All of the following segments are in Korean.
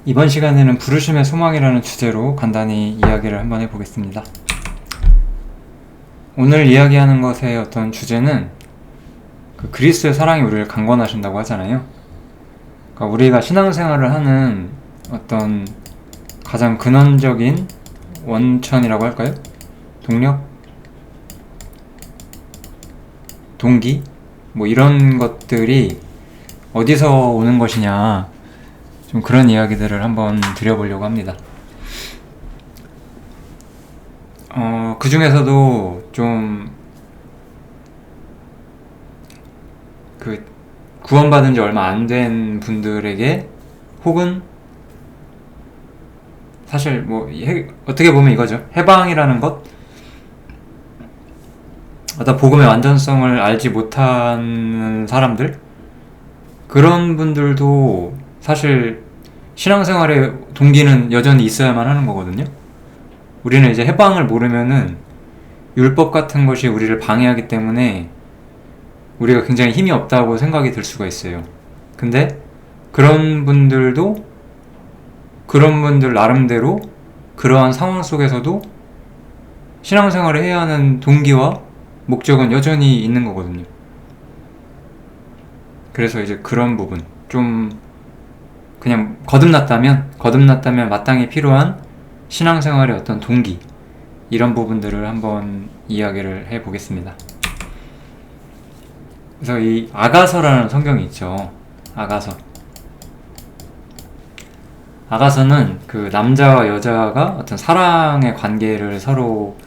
이번 시간에는 부르심의 소망이라는 주제로 간단히 이야기를 한번 해보겠습니다. 오늘 이야기하는 것의 어떤 주제는 그리스도의 사랑이 우리를 강권하신다고 하잖아요. 그러니까 우리가 신앙생활을 하는 어떤 가장 근원적인 원천이라고 할까요? 동력? 동기? 뭐 이런 것들이 어디서 오는 것이냐, 좀 그런 이야기들을 한번 드려보려고 합니다. 그 중에서도 좀 구원받은 지 얼마 안 된 분들에게, 혹은 사실 어떻게 보면 이거죠. 해방이라는 것, 어떤 복음의 완전성을 알지 못하는 사람들, 그런 분들도 사실 신앙생활의 동기는 여전히 있어야만 하는 거거든요. 우리는 이제 해방을 모르면은 율법 같은 것이 우리를 방해하기 때문에 우리가 굉장히 힘이 없다고 생각이 들 수가 있어요. 근데 그런 분들 나름대로 그러한 상황 속에서도 신앙생활을 해야 하는 동기와 목적은 여전히 있는 거거든요. 그래서 이제 그런 부분, 좀 그냥 거듭났다면 마땅히 필요한 신앙생활의 어떤 동기, 이런 부분들을 한번 이야기를 해보겠습니다. 그래서 이 아가서라는 성경이 있죠. 아가서는 그 남자와 여자가 어떤 사랑의 관계를 서로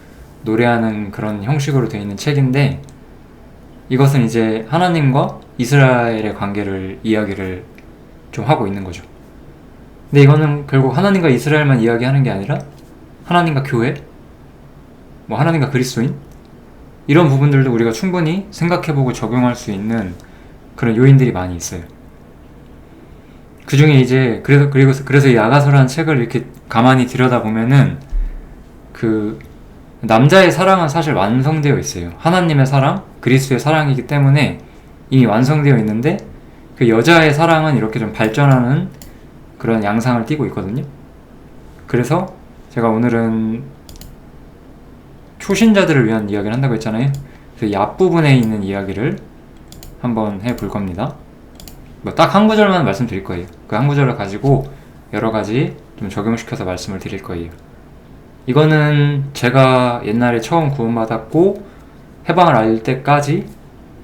노래하는 그런 형식으로 되어 있는 책인데, 이것은 이제 하나님과 이스라엘의 관계를 이야기를 좀 하고 있는 거죠. 근데 이거는 결국 하나님과 이스라엘만 이야기하는 게 아니라 하나님과 교회, 하나님과 그리스도인, 이런 부분들도 우리가 충분히 생각해보고 적용할 수 있는 그런 요인들이 많이 있어요. 그 중에 이제 그래서 이 아가서라는 책을 이렇게 가만히 들여다보면은 그 남자의 사랑은 사실 완성되어 있어요. 하나님의 사랑, 그리스도의 사랑이기 때문에 이미 완성되어 있는데, 그 여자의 사랑은 이렇게 좀 발전하는 그런 양상을 띠고 있거든요. 그래서 제가 오늘은 초신자들을 위한 이야기를 한다고 했잖아요. 그래서 이 앞부분에 있는 이야기를 한번 해볼 겁니다. 딱 한 구절만 말씀드릴 거예요. 그 한 구절을 가지고 여러 가지 좀 적용시켜서 말씀을 드릴 거예요. 이거는 제가 옛날에 처음 구원받았고 해방을 알 때까지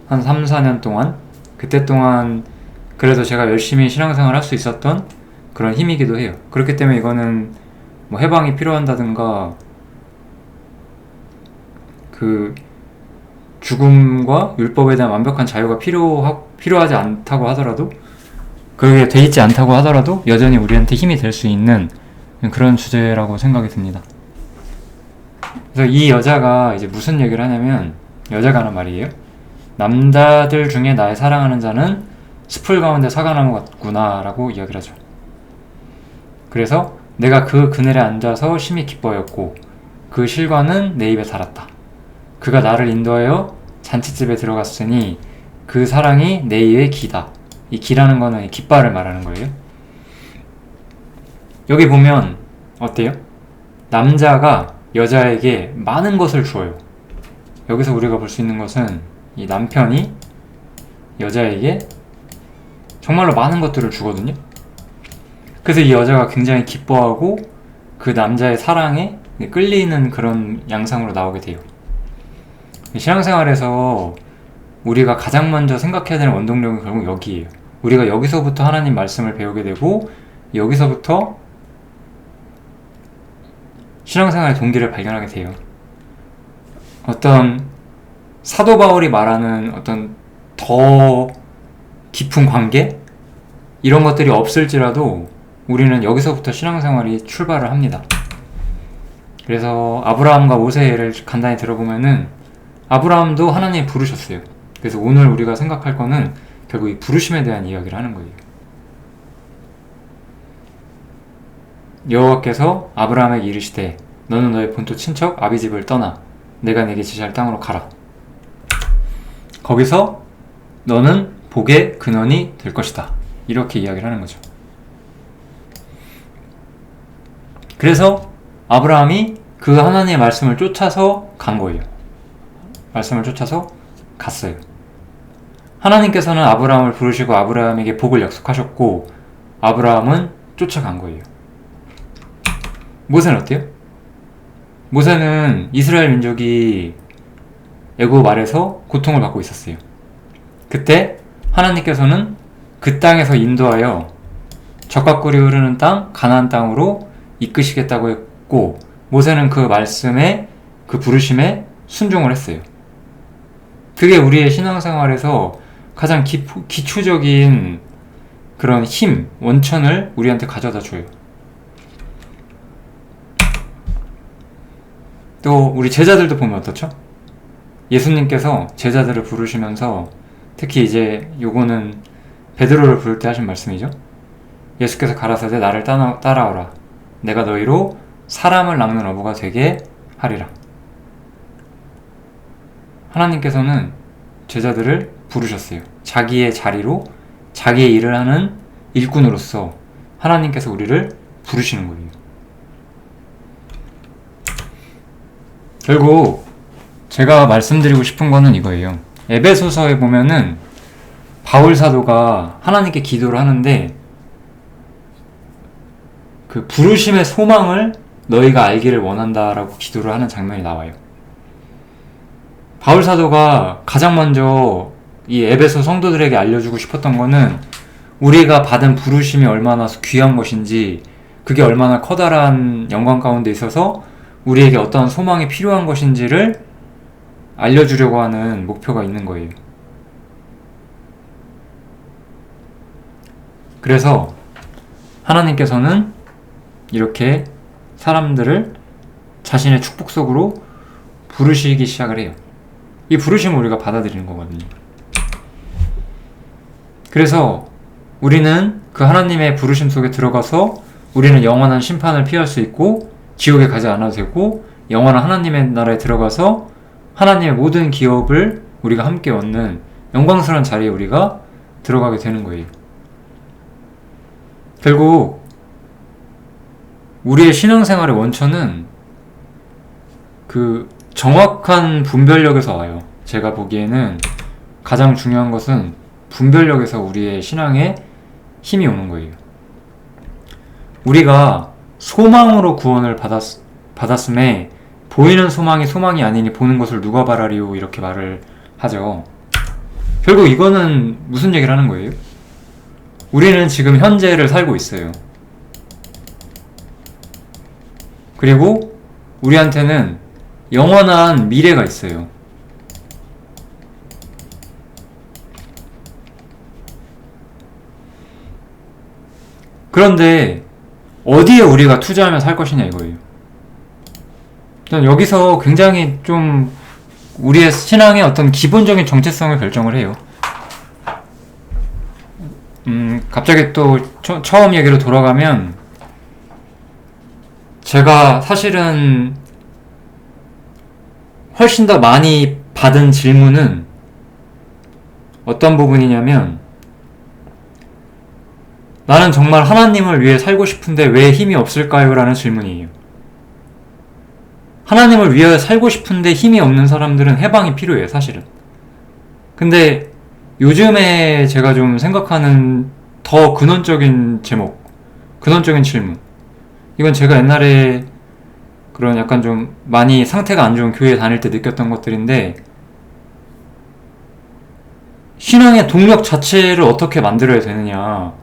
한 3, 4년 동안, 그때 동안 그래도 제가 열심히 신앙생활을 할 수 있었던 그런 힘이기도 해요. 그렇기 때문에 이거는 해방이 필요한다든가 그 죽음과 율법에 대한 완벽한 자유가 필요하지 않다고 하더라도, 그게 돼 있지 않다고 하더라도 여전히 우리한테 힘이 될 수 있는 그런 주제라고 생각이 듭니다. 그래서 이 여자가 이제 무슨 얘기를 하냐면, 여자가 하는 말이에요. 남자들 중에 나의 사랑하는 자는 숲을 가운데 사과나무 같구나 라고 이야기를 하죠. 그래서 내가 그 그늘에 앉아서 심히 기뻐했고 그 실과는 내 입에 달았다. 그가 나를 인도하여 잔치집에 들어갔으니 그 사랑이 내 입의 기다. 이 기라는 거는 깃발을 말하는 거예요. 여기 보면 어때요? 남자가 여자에게 많은 것을 주어요. 여기서 우리가 볼 수 있는 것은 이 남편이 여자에게 정말로 많은 것들을 주거든요. 그래서 이 여자가 굉장히 기뻐하고 그 남자의 사랑에 끌리는 그런 양상으로 나오게 돼요. 신앙생활에서 우리가 가장 먼저 생각해야 되는 원동력은 결국 여기에요. 우리가 여기서부터 하나님 말씀을 배우게 되고, 여기서부터 신앙생활의 동기를 발견하게 돼요. 어떤 사도 바울이 말하는 어떤 더 깊은 관계? 이런 것들이 없을지라도 우리는 여기서부터 신앙생활이 출발을 합니다. 그래서 아브라함과 모세의 예를 간단히 들어보면은 아브라함도 하나님이 부르셨어요. 그래서 오늘 우리가 생각할 거는 결국 이 부르심에 대한 이야기를 하는 거예요. 여호와께서 아브라함에게 이르시되 너는 너의 본토 친척 아비집을 떠나 내가 네게 지시할 땅으로 가라. 거기서 너는 복의 근원이 될 것이다. 이렇게 이야기를 하는 거죠. 그래서 아브라함이 그 하나님의 말씀을 쫓아서 간 거예요. 말씀을 쫓아서 갔어요. 하나님께서는 아브라함을 부르시고 아브라함에게 복을 약속하셨고 아브라함은 쫓아간 거예요. 모세는 어때요? 모세는 이스라엘 민족이 애굽 아래서 고통을 받고 있었어요. 그때 하나님께서는 그 땅에서 인도하여 젖과 꿀이 흐르는 땅 가나안 땅으로 이끄시겠다고 했고 모세는 그 말씀에 그 부르심에 순종을 했어요. 그게 우리의 신앙생활에서 가장 기초적인 그런 힘, 원천을 우리한테 가져다 줘요. 또 우리 제자들도 보면 어떻죠? 예수님께서 제자들을 부르시면서 특히 이제 요거는 베드로를 부를 때 하신 말씀이죠. 예수께서 가라사대 나를 따라오라. 내가 너희로 사람을 낚는 어부가 되게 하리라. 하나님께서는 제자들을 부르셨어요. 자기의 자리로 자기의 일을 하는 일꾼으로서 하나님께서 우리를 부르시는 거예요. 결국 제가 말씀드리고 싶은 거는 이거예요. 에베소서에 보면은 바울 사도가 하나님께 기도를 하는데 그 부르심의 소망을 너희가 알기를 원한다라고 기도를 하는 장면이 나와요. 바울 사도가 가장 먼저 이 에베소 성도들에게 알려주고 싶었던 거는 우리가 받은 부르심이 얼마나 귀한 것인지 그게 얼마나 커다란 영광 가운데 있어서 우리에게 어떤 소망이 필요한 것인지를 알려주려고 하는 목표가 있는 거예요. 그래서 하나님께서는 이렇게 사람들을 자신의 축복 속으로 부르시기 시작을 해요. 이 부르심을 우리가 받아들이는 거거든요. 그래서 우리는 그 하나님의 부르심 속에 들어가서 우리는 영원한 심판을 피할 수 있고 지옥에 가지 않아도 되고 영원한 하나님의 나라에 들어가서 하나님의 모든 기업을 우리가 함께 얻는 영광스러운 자리에 우리가 들어가게 되는 거예요. 결국 우리의 신앙생활의 원천은 그 정확한 분별력에서 와요. 제가 보기에는 가장 중요한 것은 분별력에서 우리의 신앙에 힘이 오는 거예요. 우리가 소망으로 구원을 받았음에 보이는 소망이 소망이 아니니 보는 것을 누가 바라리요 이렇게 말을 하죠. 결국 이거는 무슨 얘기를 하는 거예요? 우리는 지금 현재를 살고 있어요. 그리고 우리한테는 영원한 미래가 있어요. 그런데 어디에 우리가 투자하면 살 것이냐 이거예요. 저는 여기서 굉장히 좀 우리의 신앙의 어떤 기본적인 정체성을 결정을 해요. 갑자기 또 처음 얘기로 돌아가면 제가 사실은 훨씬 더 많이 받은 질문은 어떤 부분이냐면 나는 정말 하나님을 위해 살고 싶은데 왜 힘이 없을까요? 라는 질문이에요. 하나님을 위해 살고 싶은데 힘이 없는 사람들은 해방이 필요해요, 사실은. 근데 요즘에 제가 좀 생각하는 더 근원적인 제목, 근원적인 질문. 이건 제가 옛날에 그런 약간 좀 많이 상태가 안 좋은 교회 다닐 때 느꼈던 것들인데 신앙의 동력 자체를 어떻게 만들어야 되느냐.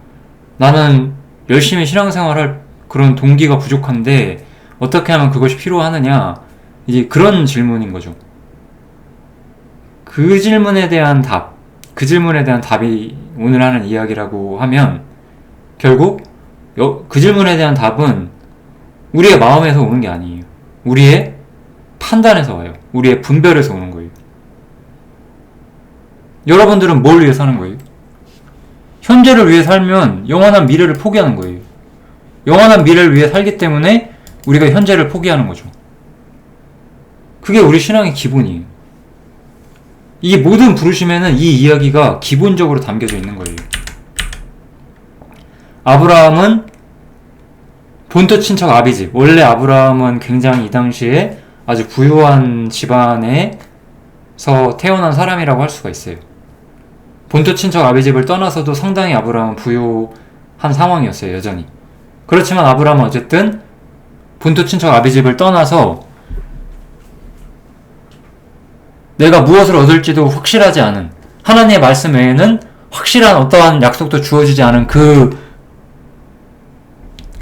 나는 열심히 신앙생활할 그런 동기가 부족한데 어떻게 하면 그것이 필요하느냐. 이제 그런 질문인 거죠. 그 질문에 대한 답이 오늘 하는 이야기라고 하면 결국 그 질문에 대한 답은 우리의 마음에서 오는 게 아니에요. 우리의 판단에서 와요. 우리의 분별에서 오는 거예요. 여러분들은 뭘 위해 사는 거예요? 현재를 위해 살면 영원한 미래를 포기하는 거예요. 영원한 미래를 위해 살기 때문에 우리가 현재를 포기하는 거죠. 그게 우리 신앙의 기본이에요. 이 모든 부르심에는 이 이야기가 기본적으로 담겨져 있는 거예요. 아브라함은 본토 친척 아비집. 원래 아브라함은 굉장히 이 당시에 아주 부유한 집안에서 태어난 사람이라고 할 수가 있어요. 본토 친척 아비집을 떠나서도 상당히 아브라함은 부유한 상황이었어요, 여전히. 그렇지만 아브라함은 어쨌든 본토 친척 아비집을 떠나서 내가 무엇을 얻을지도 확실하지 않은, 하나님의 말씀 외에는 확실한 어떠한 약속도 주어지지 않은 그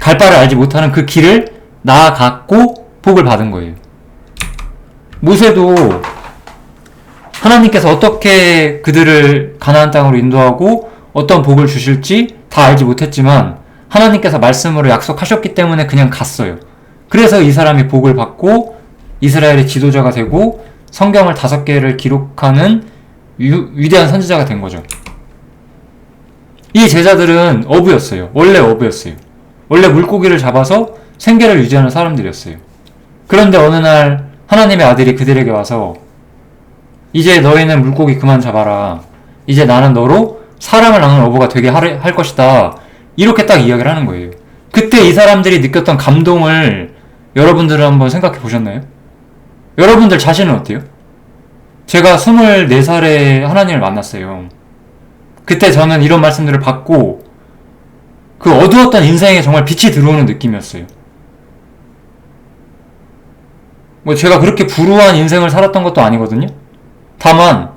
갈 바를 알지 못하는 그 길을 나아갔고 복을 받은 거예요. 모세도 하나님께서 어떻게 그들을 가나안 땅으로 인도하고 어떤 복을 주실지 다 알지 못했지만 하나님께서 말씀으로 약속하셨기 때문에 그냥 갔어요. 그래서 이 사람이 복을 받고 이스라엘의 지도자가 되고 성경을 5개를 기록하는 위대한 선지자가 된 거죠. 이 제자들은 어부였어요. 원래 어부였어요. 원래 물고기를 잡아서 생계를 유지하는 사람들이었어요. 그런데 어느 날 하나님의 아들이 그들에게 와서 이제 너희는 물고기 그만 잡아라. 이제 나는 너로 사람을 낚는 어부가 되게 할 것이다. 이렇게 딱 이야기를 하는 거예요. 그때 이 사람들이 느꼈던 감동을 여러분들은 한번 생각해 보셨나요? 여러분들 자신은 어때요? 제가 24살에 하나님을 만났어요. 그때 저는 이런 말씀들을 받고 그 어두웠던 인생에 정말 빛이 들어오는 느낌이었어요. 뭐 제가 그렇게 불우한 인생을 살았던 것도 아니거든요. 다만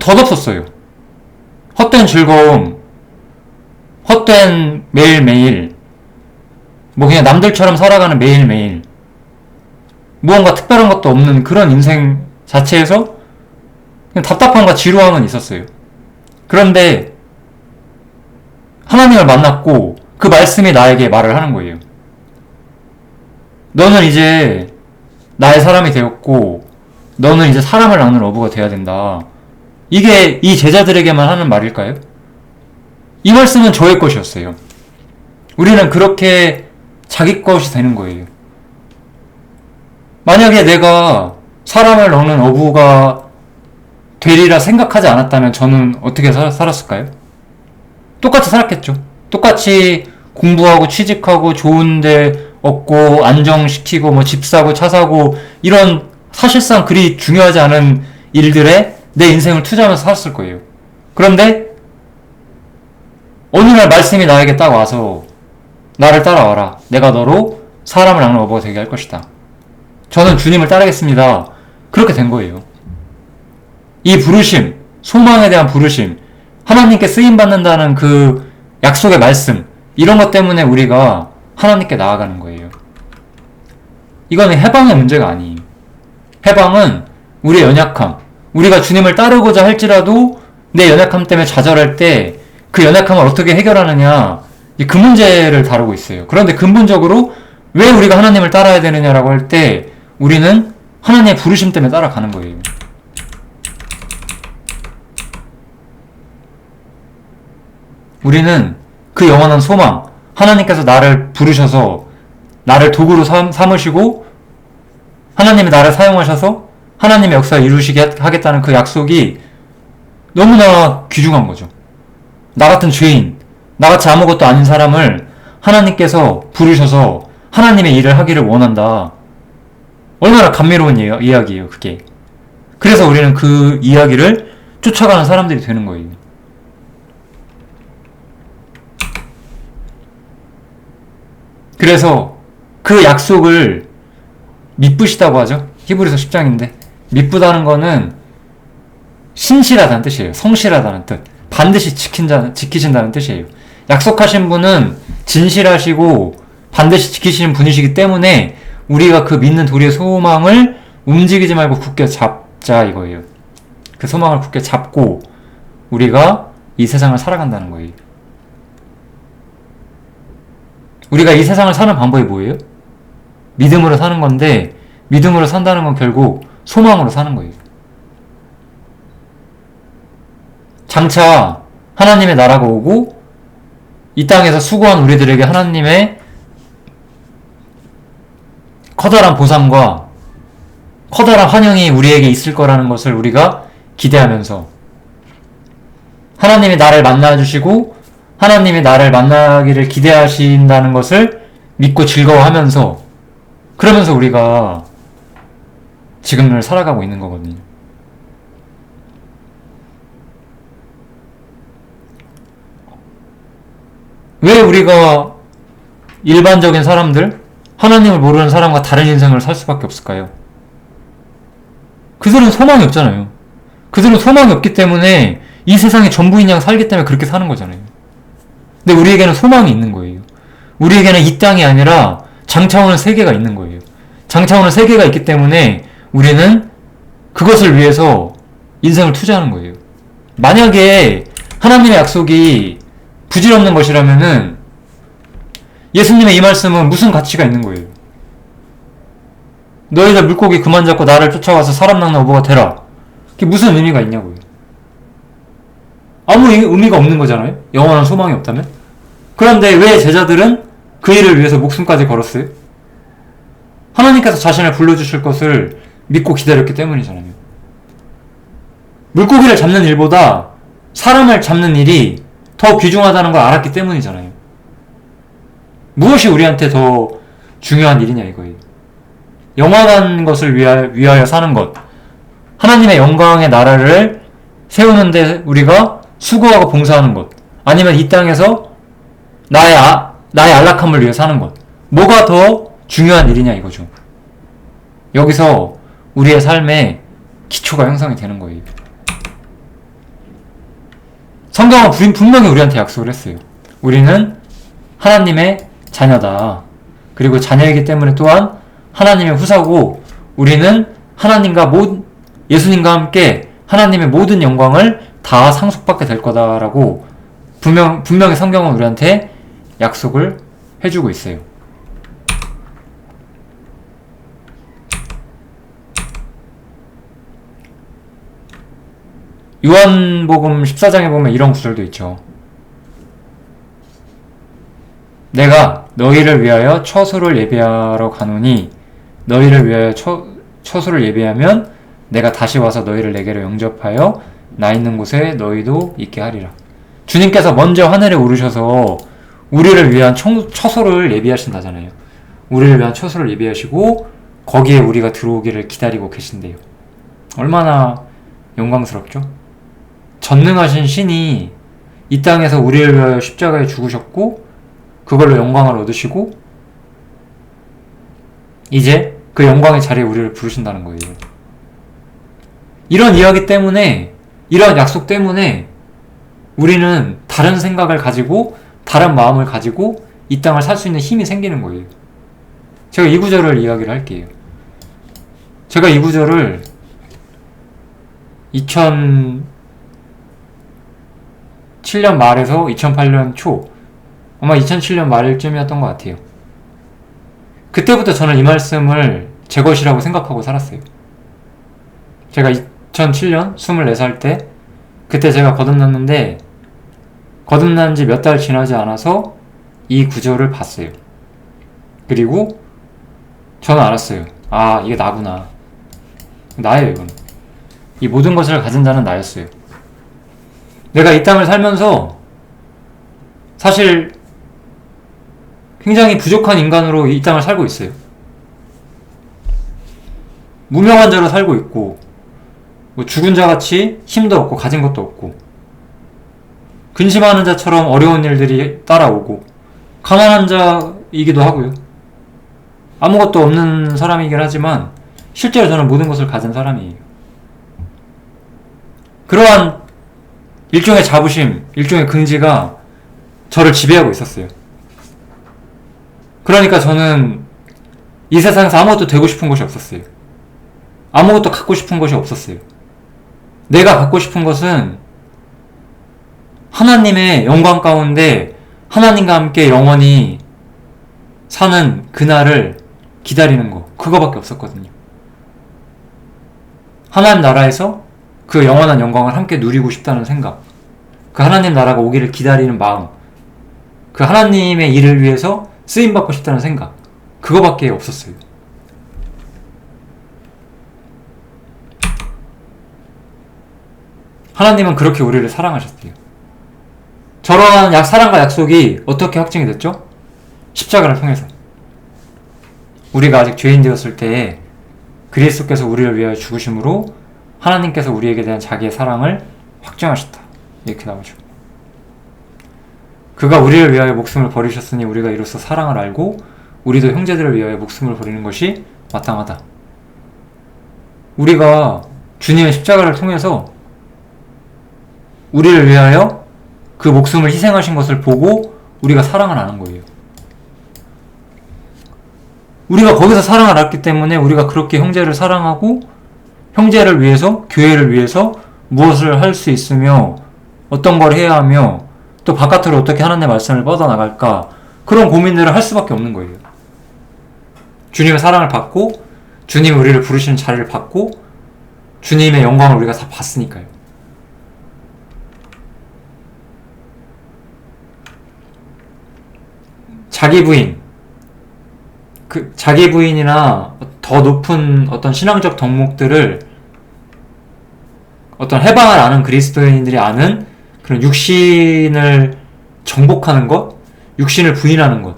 덧없었어요. 헛된 즐거움, 헛된 매일매일, 뭐 그냥 남들처럼 살아가는 매일매일, 무언가 특별한 것도 없는 그런 인생 자체에서 그냥 답답함과 지루함은 있었어요. 그런데 하나님을 만났고 그 말씀이 나에게 말을 하는 거예요. 너는 이제 나의 사람이 되었고 너는 이제 사람을 낚는 어부가 돼야 된다. 이게 이 제자들에게만 하는 말일까요? 이 말씀은 저의 것이었어요. 우리는 그렇게 자기 것이 되는 거예요. 만약에 내가 사람을 낚는 어부가 되리라 생각하지 않았다면 저는 어떻게 살았을까요? 똑같이 살았겠죠. 똑같이 공부하고 취직하고 좋은데 얻고 안정시키고 뭐 집 사고 차 사고 이런 사실상 그리 중요하지 않은 일들에 내 인생을 투자하면서 살았을 거예요. 그런데 어느 날 말씀이 나에게 딱 와서 나를 따라와라. 내가 너로 사람을 낚는 어부가 되게 할 것이다. 저는 주님을 따르겠습니다. 그렇게 된 거예요. 이 부르심, 소망에 대한 부르심, 하나님께 쓰임받는다는 그 약속의 말씀, 이런 것 때문에 우리가 하나님께 나아가는 거예요. 이거는 해방의 문제가 아니에요. 해방은 우리의 연약함, 우리가 주님을 따르고자 할지라도 내 연약함 때문에 좌절할 때 그 연약함을 어떻게 해결하느냐, 그 문제를 다루고 있어요. 그런데 근본적으로 왜 우리가 하나님을 따라야 되느냐라고 할 때 우리는 하나님의 부르심 때문에 따라가는 거예요. 우리는 그 영원한 소망, 하나님께서 나를 부르셔서 나를 도구로 삼으시고 하나님이 나를 사용하셔서 하나님의 역사를 이루시게 하겠다는 그 약속이 너무나 귀중한 거죠. 나 같은 죄인, 나같이 아무것도 아닌 사람을 하나님께서 부르셔서 하나님의 일을 하기를 원한다. 얼마나 감미로운 이야기예요, 그게. 그래서 우리는 그 이야기를 쫓아가는 사람들이 되는 거예요. 그래서 그 약속을 미쁘시다고 하죠. 히브리서 10장인데 미쁘다는 거는 신실하다는 뜻이에요. 성실하다는 뜻. 반드시 지키신다는 뜻이에요. 약속하신 분은 진실하시고 반드시 지키시는 분이시기 때문에 우리가 그 믿는 도리의 소망을 움직이지 말고 굳게 잡자 이거예요. 그 소망을 굳게 잡고 우리가 이 세상을 살아간다는 거예요. 우리가 이 세상을 사는 방법이 뭐예요? 믿음으로 사는 건데 믿음으로 산다는 건 결국 소망으로 사는 거예요. 장차 하나님의 나라가 오고 이 땅에서 수고한 우리들에게 하나님의 커다란 보상과 커다란 환영이 우리에게 있을 거라는 것을 우리가 기대하면서 하나님이 나를 만나주시고 하나님이 나를 만나기를 기대하신다는 것을 믿고 즐거워하면서, 그러면서 우리가 지금을 살아가고 있는 거거든요. 왜 우리가 일반적인 사람들, 하나님을 모르는 사람과 다른 인생을 살 수밖에 없을까요? 그들은 소망이 없잖아요. 그들은 소망이 없기 때문에 이 세상에 전부인 양 살기 때문에 그렇게 사는 거잖아요. 근데 우리에게는 소망이 있는 거예요. 우리에게는 이 땅이 아니라 장차오는 세계가 있는 거예요. 장차오는 세계가 있기 때문에 우리는 그것을 위해서 인생을 투자하는 거예요. 만약에 하나님의 약속이 부질없는 것이라면은 예수님의 이 말씀은 무슨 가치가 있는 거예요? 너희들 물고기 그만 잡고 나를 쫓아와서 사람 낚는 어부가 되라. 그게 무슨 의미가 있냐고요. 아무 의미가 없는 거잖아요. 영원한 소망이 없다면. 그런데 왜 제자들은 그 일을 위해서 목숨까지 걸었어요? 하나님께서 자신을 불러주실 것을 믿고 기다렸기 때문이잖아요. 물고기를 잡는 일보다 사람을 잡는 일이 더 귀중하다는 걸 알았기 때문이잖아요. 무엇이 우리한테 더 중요한 일이냐 이거예요. 영원한 것을 위하여 사는 것, 하나님의 영광의 나라를 세우는데 우리가 수고하고 봉사하는 것, 아니면 이 땅에서 나의 안락함을 위해 사는 것, 뭐가 더 중요한 일이냐 이거죠. 여기서 우리의 삶의 기초가 형성이 되는 거예요. 성경은 분명히 우리한테 약속을 했어요. 우리는 하나님의 자녀다. 그리고 자녀이기 때문에 또한 하나님의 후사고, 우리는 예수님과 함께 하나님의 모든 영광을 다 상속받게 될 거다라고 분명히 성경은 우리한테 약속을 해주고 있어요. 요한복음 14장에 보면 이런 구절도 있죠. 내가 너희를 위하여 처소를 예비하러 가노니 너희를 위하여 처소를 예비하면 내가 다시 와서 너희를 내게로 영접하여 나 있는 곳에 너희도 있게 하리라. 주님께서 먼저 하늘에 오르셔서 우리를 위한 처소를 예비하신다잖아요. 우리를 위한 처소를 예비하시고 거기에 우리가 들어오기를 기다리고 계신대요. 얼마나 영광스럽죠? 전능하신 신이 이 땅에서 우리를 위하여 십자가에 죽으셨고 그걸로 영광을 얻으시고 이제 그 영광의 자리에 우리를 부르신다는 거예요. 이런 이야기 때문에, 이런 약속 때문에 우리는 다른 생각을 가지고 다른 마음을 가지고 이 땅을 살 수 있는 힘이 생기는 거예요. 제가 이 구절을 이야기를 할게요. 제가 이 구절을 2007년 말에서 2008년 초, 아마 2007년 말쯤이었던 것 같아요. 그때부터 저는 이 말씀을 제 것이라고 생각하고 살았어요. 제가 2007년 24살 때, 그때 제가 거듭났는데 거듭난 지 몇 달 지나지 않아서 이 구절을 봤어요. 그리고 저는 알았어요. 아, 이게 나구나. 나예요, 이건. 이 모든 것을 가진 자는 나였어요. 내가 이 땅을 살면서 사실 굉장히 부족한 인간으로 이 땅을 살고 있어요. 무명한 자로 살고 있고, 뭐 죽은 자같이 힘도 없고 가진 것도 없고, 근심하는 자처럼 어려운 일들이 따라오고, 가난한 자이기도 하고요. 아무것도 없는 사람이긴 하지만 실제로 저는 모든 것을 가진 사람이에요. 그러한 일종의 자부심, 일종의 긍지가 저를 지배하고 있었어요. 그러니까 저는 이 세상에서 아무것도 되고 싶은 것이 없었어요. 아무것도 갖고 싶은 것이 없었어요. 내가 갖고 싶은 것은 하나님의 영광 가운데 하나님과 함께 영원히 사는 그날을 기다리는 거, 그거밖에 없었거든요. 하나님 나라에서 그 영원한 영광을 함께 누리고 싶다는 생각, 그 하나님 나라가 오기를 기다리는 마음, 그 하나님의 일을 위해서 쓰임받고 싶다는 생각, 그거밖에 없었어요. 하나님은 그렇게 우리를 사랑하셨대요. 저러한 사랑과 약속이 어떻게 확증이 됐죠? 십자가를 통해서. 우리가 아직 죄인 되었을 때에 그리스도께서 우리를 위하여 죽으심으로 하나님께서 우리에게 대한 자기의 사랑을 확증하셨다. 이렇게 나오죠. 그가 우리를 위하여 목숨을 버리셨으니 우리가 이로써 사랑을 알고 우리도 형제들을 위하여 목숨을 버리는 것이 마땅하다. 우리가 주님의 십자가를 통해서 우리를 위하여 그 목숨을 희생하신 것을 보고 우리가 사랑을 아는 거예요. 우리가 거기서 사랑을 알았기 때문에 우리가 그렇게 형제를 사랑하고 형제를 위해서, 교회를 위해서 무엇을 할 수 있으며 어떤 걸 해야 하며 또 바깥으로 어떻게 하나님의 말씀을 뻗어나갈까, 그런 고민들을 할 수밖에 없는 거예요. 주님의 사랑을 받고 주님이 우리를 부르시는 자리를 받고 주님의 영광을 우리가 다 봤으니까요. 자기 부인이나 더 높은 어떤 신앙적 덕목들을 어떤 해방을 아는 그리스도인들이 아는 그런 육신을 정복하는 것, 육신을 부인하는 것,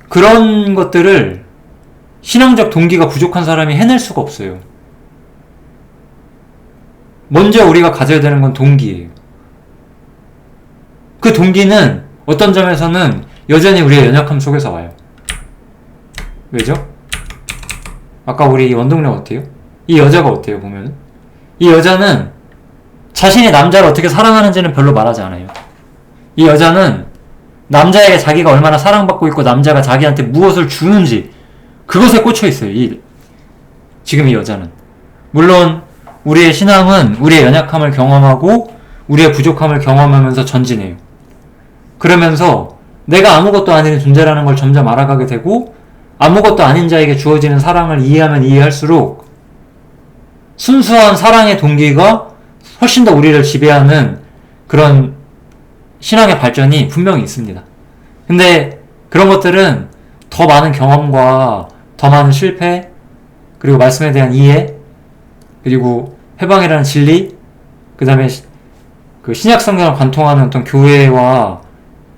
그런 것들을 신앙적 동기가 부족한 사람이 해낼 수가 없어요. 먼저 우리가 가져야 되는 건 동기예요. 그 동기는 어떤 점에서는 여전히 우리의 연약함 속에서 와요. 왜죠? 아까 우리 원동력 어때요? 이 여자가 어때요, 보면은? 이 여자는 자신이 남자를 어떻게 사랑하는지는 별로 말하지 않아요. 이 여자는 남자에게 자기가 얼마나 사랑받고 있고 남자가 자기한테 무엇을 주는지 그것에 꽂혀 있어요. 지금 이 여자는. 물론 우리의 신앙은 우리의 연약함을 경험하고 우리의 부족함을 경험하면서 전진해요. 그러면서 내가 아무것도 아닌 존재라는 걸 점점 알아가게 되고 아무것도 아닌 자에게 주어지는 사랑을 이해하면 이해할수록 순수한 사랑의 동기가 훨씬 더 우리를 지배하는 그런 신앙의 발전이 분명히 있습니다. 근데 그런 것들은 더 많은 경험과 더 많은 실패, 그리고 말씀에 대한 이해, 그리고 해방이라는 진리, 그 다음에 그 신약 성경을 관통하는 어떤 교회와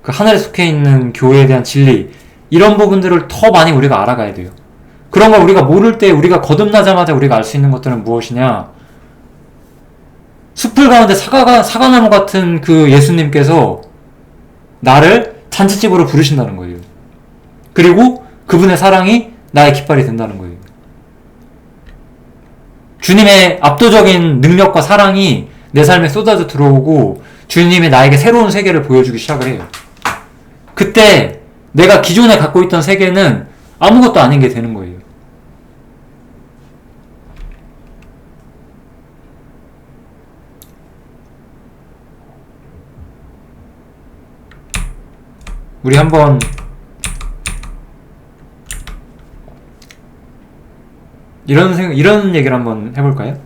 그 하늘에 속해 있는 교회에 대한 진리, 이런 부분들을 더 많이 우리가 알아가야 돼요. 그런 걸 우리가 모를 때 우리가 거듭나자마자 우리가 알 수 있는 것들은 무엇이냐? 숲을 가운데 사과나무 같은 그 예수님께서 나를 잔치집으로 부르신다는 거예요. 그리고 그분의 사랑이 나의 깃발이 된다는 거예요. 주님의 압도적인 능력과 사랑이 내 삶에 쏟아져 들어오고 주님이 나에게 새로운 세계를 보여주기 시작을 해요. 그때 내가 기존에 갖고 있던 세계는 아무것도 아닌 게 되는 거예요. 우리 한번 이런 얘기를 한번 해볼까요?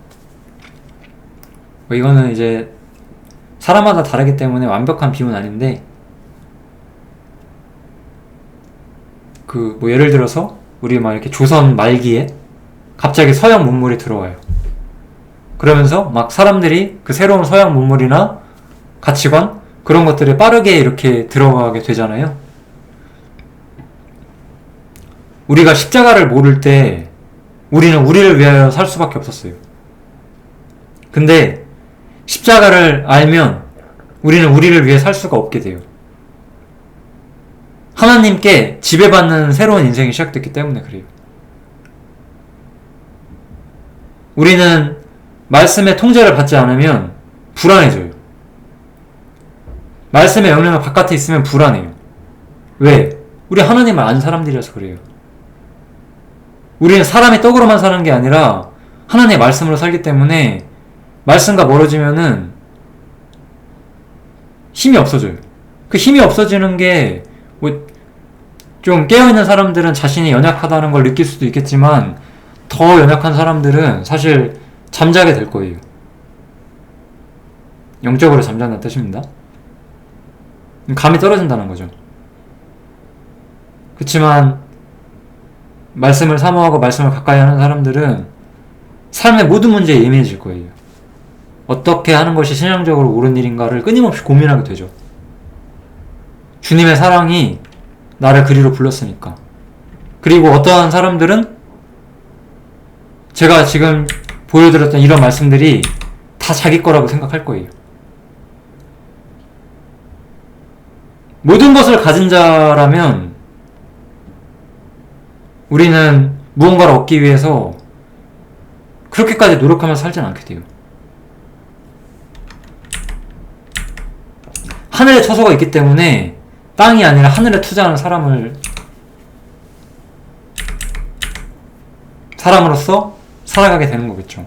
이거는 이제 사람마다 다르기 때문에 완벽한 비유는 아닌데, 예를 들어서 우리 막 이렇게 조선 말기에 갑자기 서양 문물이 들어와요. 그러면서 막 사람들이 그 새로운 서양 문물이나 가치관, 그런 것들에 빠르게 이렇게 들어가게 되잖아요. 우리가 십자가를 모를 때 우리는 우리를 위하여 살 수밖에 없었어요. 근데 십자가를 알면 우리는 우리를 위해 살 수가 없게 돼요. 하나님께 지배받는 새로운 인생이 시작됐기 때문에 그래요. 우리는 말씀의 통제를 받지 않으면 불안해져요. 말씀의 영향은 바깥에 있으면 불안해요. 왜? 우리 하나님을 아는 사람들이라서 그래요. 우리는 사람의 떡으로만 사는 게 아니라 하나님의 말씀으로 살기 때문에 말씀과 멀어지면은 힘이 없어져요. 그 힘이 없어지는 게 좀 깨어있는 사람들은 자신이 연약하다는 걸 느낄 수도 있겠지만 더 연약한 사람들은 사실 잠자게 될 거예요. 영적으로 잠자는 뜻입니다. 감이 떨어진다는 거죠. 그렇지만 말씀을 사모하고 말씀을 가까이 하는 사람들은 삶의 모든 문제에 예민해질 거예요. 어떻게 하는 것이 신앙적으로 옳은 일인가를 끊임없이 고민하게 되죠. 주님의 사랑이 나를 그리로 불렀으니까. 그리고 어떠한 사람들은 제가 지금 보여드렸던 이런 말씀들이 다 자기 거라고 생각할 거예요. 모든 것을 가진 자라면 우리는 무언가를 얻기 위해서 그렇게까지 노력하면서 살진 않게 돼요. 하늘에 처소가 있기 때문에 땅이 아니라 하늘에 투자하는 사람으로서 살아가게 되는 거겠죠.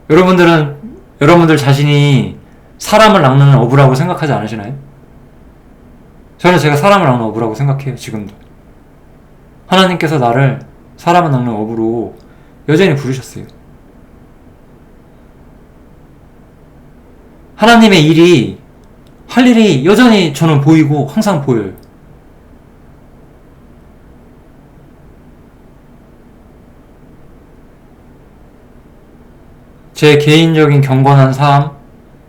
여러분들 자신이 사람을 낚는 어부라고 생각하지 않으시나요? 저는 제가 사람을 낚는 어부라고 생각해요. 지금도. 하나님께서 나를 사람을 낚는 어부로 여전히 부르셨어요. 하나님의 할 일이 여전히 저는 보이고 항상 보여요. 제 개인적인 경건한 삶,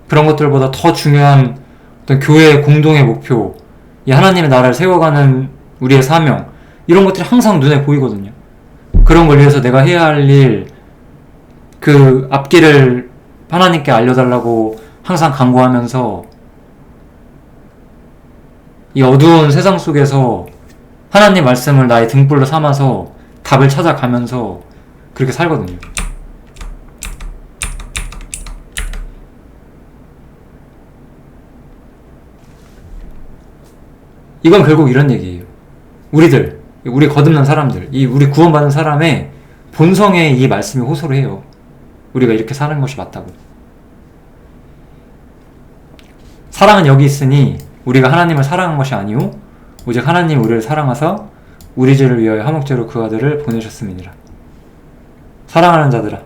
그런 것들보다 더 중요한 어떤 교회의 공동의 목표, 이 하나님의 나라를 세워가는 우리의 사명, 이런 것들이 항상 눈에 보이거든요. 그런 걸 위해서 내가 해야 할 일, 그 앞길을 하나님께 알려달라고 항상 간구하면서 이 어두운 세상 속에서 하나님 말씀을 나의 등불로 삼아서 답을 찾아가면서 그렇게 살거든요. 이건 결국 이런 얘기예요. 우리 거듭난 사람들, 우리 구원받은 사람의 본성에 이 말씀이 호소를 해요. 우리가 이렇게 사는 것이 맞다고. 사랑은 여기 있으니 우리가 하나님을 사랑한 것이 아니오 오직 하나님 우리를 사랑하사 우리 죄를 위하여 화목제로 그 아들을 보내셨음이니라. 사랑하는 자들아,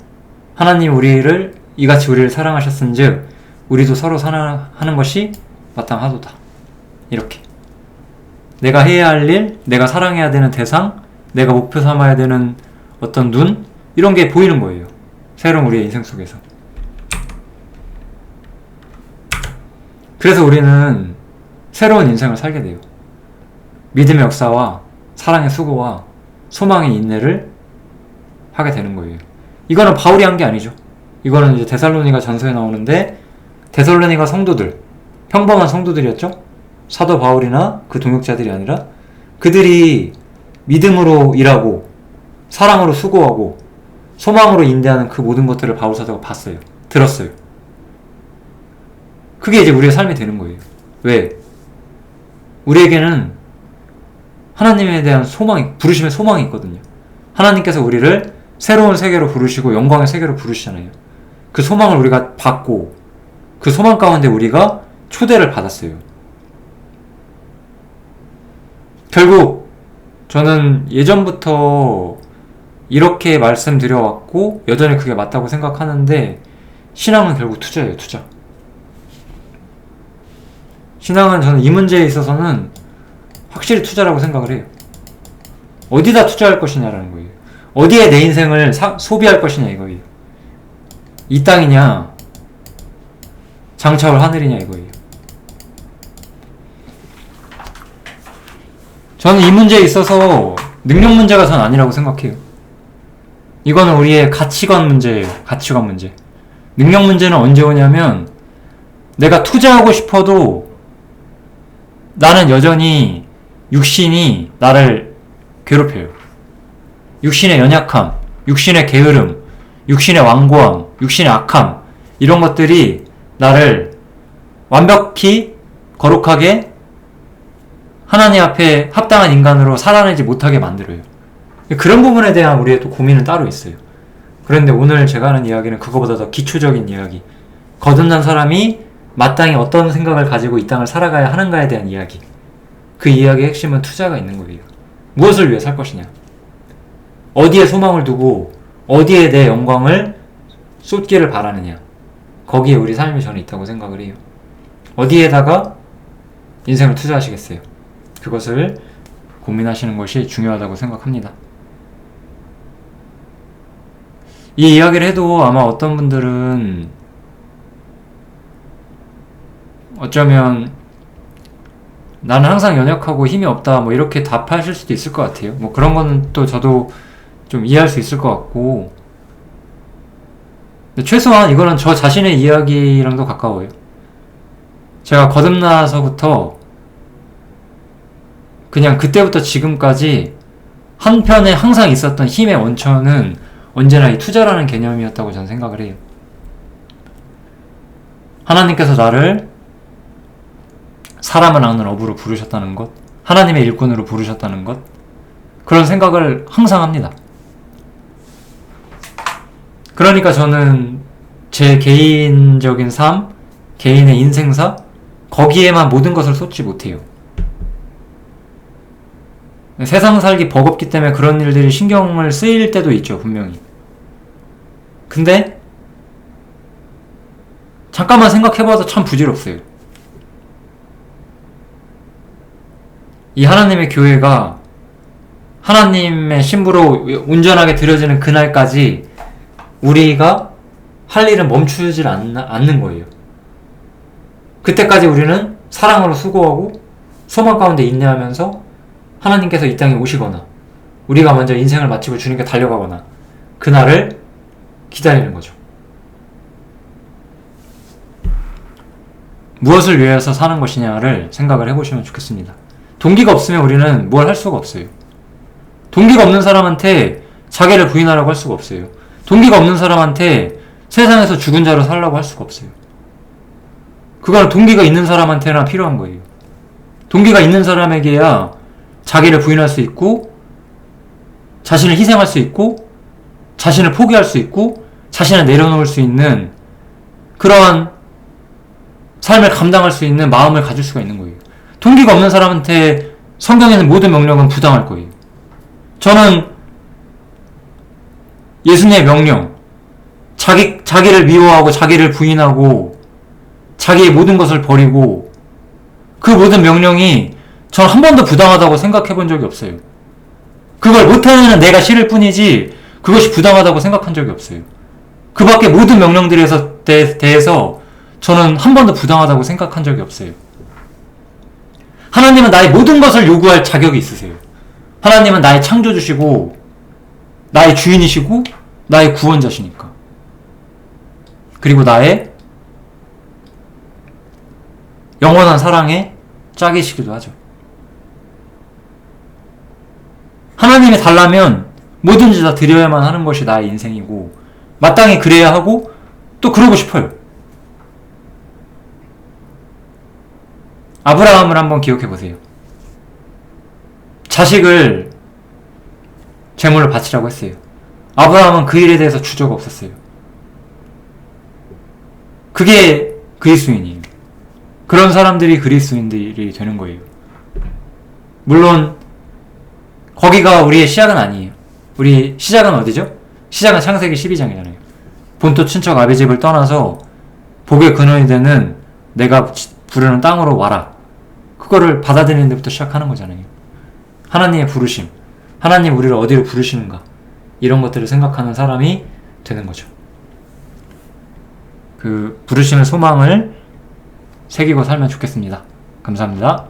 하나님 우리를 이같이 우리를 사랑하셨은즉 우리도 서로 사랑하는 것이 마땅하도다. 이렇게 내가 해야 할 일, 내가 사랑해야 되는 대상, 내가 목표 삼아야 되는 어떤 눈, 이런 게 보이는 거예요. 새로운 우리의 인생 속에서. 그래서 우리는 새로운 인생을 살게 돼요. 믿음의 역사와 사랑의 수고와 소망의 인내를 하게 되는 거예요. 이거는 바울이 한 게 아니죠. 이거는 이제 데살로니가 전서에 나오는데, 데살로니가 성도들, 평범한 성도들이었죠? 사도 바울이나 그 동역자들이 아니라 그들이 믿음으로 일하고 사랑으로 수고하고 소망으로 인내하는 그 모든 것들을 바울 사도가 봤어요. 들었어요. 그게 이제 우리의 삶이 되는 거예요. 왜? 우리에게는 하나님에 대한 부르심의 소망이 있거든요. 하나님께서 우리를 새로운 세계로 부르시고 영광의 세계로 부르시잖아요. 그 소망을 우리가 받고 그 소망 가운데 우리가 초대를 받았어요. 결국 저는 예전부터 이렇게 말씀드려왔고 여전히 그게 맞다고 생각하는데, 신앙은 결국 투자예요. 투자. 신앙은 저는 이 문제에 있어서는 확실히 투자라고 생각을 해요. 어디다 투자할 것이냐라는 거예요. 어디에 내 인생을 소비할 것이냐 이거예요. 이 땅이냐 장차올 하늘이냐 이거예요. 저는 이 문제에 있어서 능력 문제가 전 아니라고 생각해요. 이거는 우리의 가치관 문제예요. 가치관 문제. 능력 문제는 언제 오냐면 내가 투자하고 싶어도 나는 여전히 육신이 나를 괴롭혀요. 육신의 연약함, 육신의 게으름, 육신의 완고함, 육신의 악함, 이런 것들이 나를 완벽히 거룩하게 하나님 앞에 합당한 인간으로 살아내지 못하게 만들어요. 그런 부분에 대한 우리의 또 고민은 따로 있어요. 그런데 오늘 제가 하는 이야기는 그거보다 더 기초적인 이야기, 거듭난 사람이 마땅히 어떤 생각을 가지고 이 땅을 살아가야 하는가에 대한 이야기. 그 이야기의 핵심은 투자가 있는 거예요. 무엇을 위해 살 것이냐, 어디에 소망을 두고 어디에 내 영광을 쏟기를 바라느냐, 거기에 우리 삶이 저는 있다고 생각을 해요. 어디에다가 인생을 투자하시겠어요? 그것을 고민하시는 것이 중요하다고 생각합니다. 이 이야기를 해도 아마 어떤 분들은 어쩌면 나는 항상 연약하고 힘이 없다 뭐 이렇게 답하실 수도 있을 것 같아요. 뭐 그런 거는 또 저도 좀 이해할 수 있을 것 같고, 근데 최소한 이거는 저 자신의 이야기랑도 가까워요. 제가 거듭나서부터 그냥 그때부터 지금까지 한편에 항상 있었던 힘의 원천은 언제나 이 투자라는 개념이었다고 저는 생각을 해요. 하나님께서 나를 사람을 낳는 어부로 부르셨다는 것, 하나님의 일꾼으로 부르셨다는 것, 그런 생각을 항상 합니다. 그러니까 저는 제 개인적인 삶, 개인의 인생사, 거기에만 모든 것을 쏟지 못해요. 세상 살기 버겁기 때문에 그런 일들이 신경을 쓰일 때도 있죠, 분명히. 근데 잠깐만 생각해봐도 참 부질없어요. 이 하나님의 교회가 하나님의 신부로 온전하게 드려지는 그날까지 우리가 할 일은 멈추질 않는 거예요. 그때까지 우리는 사랑으로 수고하고 소망 가운데 인내하면서 하나님께서 이 땅에 오시거나 우리가 먼저 인생을 마치고 주님께 달려가거나 그날을 기다리는 거죠. 무엇을 위해서 사는 것이냐를 생각을 해보시면 좋겠습니다. 동기가 없으면 우리는 뭘 할 수가 없어요. 동기가 없는 사람한테 자기를 부인하라고 할 수가 없어요. 동기가 없는 사람한테 세상에서 죽은 자로 살라고 할 수가 없어요. 그건 동기가 있는 사람한테나 필요한 거예요. 동기가 있는 사람에게야 자기를 부인할 수 있고, 자신을 희생할 수 있고, 자신을 포기할 수 있고, 자신을 내려놓을 수 있는 그러한 삶을 감당할 수 있는 마음을 가질 수가 있는 거예요. 동기가 없는 사람한테 성경에는 모든 명령은 부당할 거예요. 저는 예수님의 명령, 자기를 미워하고 자기를 부인하고 자기의 모든 것을 버리고, 그 모든 명령이 전 한 번도 부당하다고 생각해 본 적이 없어요. 그걸 못하는 내가 싫을 뿐이지 그것이 부당하다고 생각한 적이 없어요. 그 밖에 모든 명령들에 대해서 저는 한 번도 부당하다고 생각한 적이 없어요. 하나님은 나의 모든 것을 요구할 자격이 있으세요. 하나님은 나의 창조주시고 나의 주인이시고 나의 구원자시니까. 그리고 나의 영원한 사랑의 짝이시기도 하죠. 하나님이 달라면 뭐든지 다 드려야만 하는 것이 나의 인생이고 마땅히 그래야 하고 또 그러고 싶어요. 아브라함을 한번 기억해 보세요. 자식을 제물로 바치라고 했어요. 아브라함은 그 일에 대해서 주저가 없었어요. 그게 그리스도인이에요. 그런 사람들이 그리스도인들이 되는 거예요. 물론 거기가 우리의 시작은 아니에요. 우리 시작은 어디죠? 시작은 창세기 12장이잖아요. 본토 친척 아비 집을 떠나서 복의 근원이 되는 내가 부르는 땅으로 와라. 그거를 받아들이는 데부터 시작하는 거잖아요. 하나님의 부르심, 하나님 우리를 어디로 부르시는가, 이런 것들을 생각하는 사람이 되는 거죠. 그 부르심의 소망을 새기고 살면 좋겠습니다. 감사합니다.